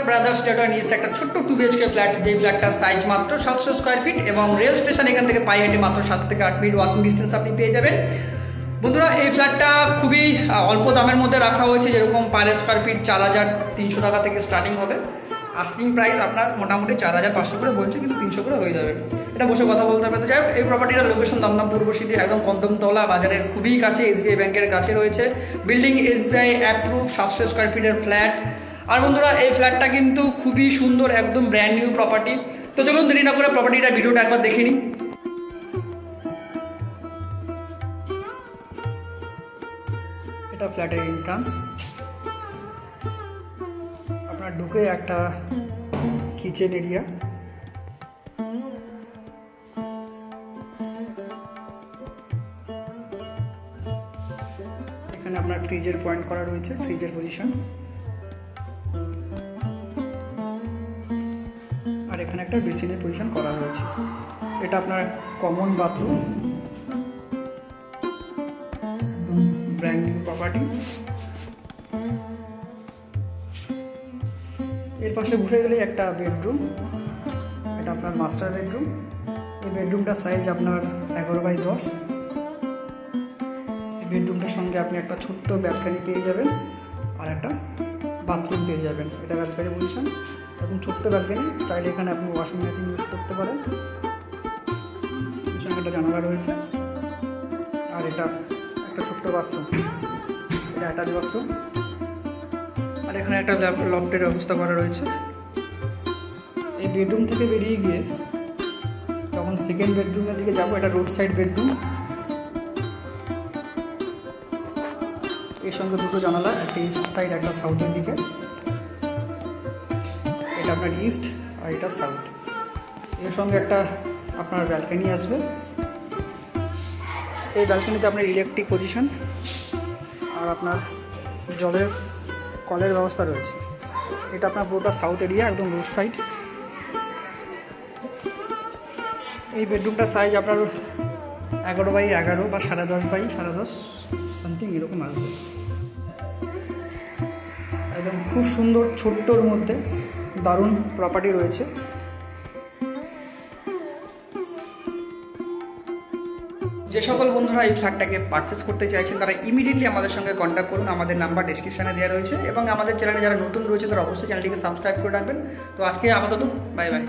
Brothers data নিয়েছে একটা ছোট্ট 2 BHK ফ্ল্যাট, যে ফ্ল্যাটটার সাইজ মাত্র 700 স্কোয়ার ফিট এবং রেল স্টেশন এখান থেকে পায়ে হেঁটে মাত্র 7 থেকে 8 মিনিট ওয়াকিং ডিস্টেন্স আপনি পেয়ে যাবেন। বন্ধুরা এই ফ্ল্যাটটা খুবই অল্প দামের মধ্যে রাখা হয়েছে, যেরকম পার স্কোয়ার ফিট 4300 টাকা থেকে স্টার্টিং হবে। আস্কিং প্রাইস আপনার মোটামুটি 4500 করে বলছে, কিন্তু 300 করে হয়ে যাবে, এটা বসে কথা বলতে হবে। তো যাই হোক, এই প্রপার্টিটার লোকেশন দমদম পূর্ব সিটি, একদম কদমতলা বাজারের খুবই কাছে, SBI ব্যাংকের কাছে রয়েছে। বিল্ডিং SBI অ্যাপ্রুভ, 700 স্কোয়ার ফিটের ফ্ল্যাট। আর বন্ধুরা এই ফ্ল্যাটটা কিন্তু খুবই সুন্দর, একদম ব্র্যান্ড নিউ প্রপার্টি। তো চলুন দেরি না করে প্রপার্টিটা ভিডিওটা একবার দেখে নিই। এটা ফ্ল্যাটের এন্ট্রান্স, আপনার ঢুকে একটা কিচেন এরিয়া, এখানে আপনার ফ্রিজের পয়েন্ট করা রয়েছে, ফ্রিজের পজিশন, আর এখানে একটা বেসিনের পজিশন করা হয়েছে। এটা আপনার কমন বাথরুম, একদম ব্র্যান্ড নিউ প্রপার্টি। এর পাশে ঘুরে গেলে একটা বেডরুম, এটা আপনার মাস্টার বেডরুম। এই বেডরুমটার সাইজ আপনার 11x10। এই বেডরুমটার সঙ্গে আপনি একটা ছোট্ট ব্যালকানি পেয়ে যাবেন আর একটা বাথরুম পেয়ে যাবেন। এটা ব্যালকানি পজিশন, এরকম ছোট্ট ব্যালকানি, চাইলে এখানে আপনি ওয়াশিং মেশিন ইউজ করতে পারেন। এর সঙ্গে একটা জানালা রয়েছে, আর এটা একটা ছোট্ট বাথরুম, এটা অ্যাটাচ বাথরুম। আর এখানে একটা লফটের ব্যবস্থা করা রয়েছে। এই বেডরুম থেকে বেরিয়ে গিয়ে তখন সেকেন্ড বেডরুমের দিকে যাবো, এটা রোড সাইড বেডরুম। এর সঙ্গে দুটো জানালা, একটা ইস্ট সাইড, একটা সাউথের দিকে। এটা আপনার ইস্ট আর এটা সাউথ। এর সঙ্গে একটা আপনার ব্যালকানি আসবে। এই ব্যালকানিতে আপনার ইলেকট্রিক পজিশন আর আপনার জলের কলের ব্যবস্থা রয়েছে। এটা আপনার পুরোটা সাউথ এরিয়া, একদম রোড সাইড। এই বেডরুমটার সাইজ আপনার 11x11 বা 10.5x10.5 সামথিং এরকম আসবে। একদম খুব সুন্দর, ছোট্টর মধ্যে দারুণ প্রপার্টি রয়েছে। যে সকল বন্ধুরা এই ফ্ল্যাটটাকে পারচেস করতে চাইছেন তারা ইমিডিয়েটলি আমাদের সঙ্গে কন্ট্যাক্ট করুন, আমাদের নাম্বার ডেসক্রিপশনে দেওয়া রয়েছে, এবং আমাদের চ্যানেলে যারা নতুন রয়েছে তারা অবশ্যই চ্যানেলটিকে সাবস্ক্রাইব করে রাখবেন। তো আজকে আপাতত বাই বাই।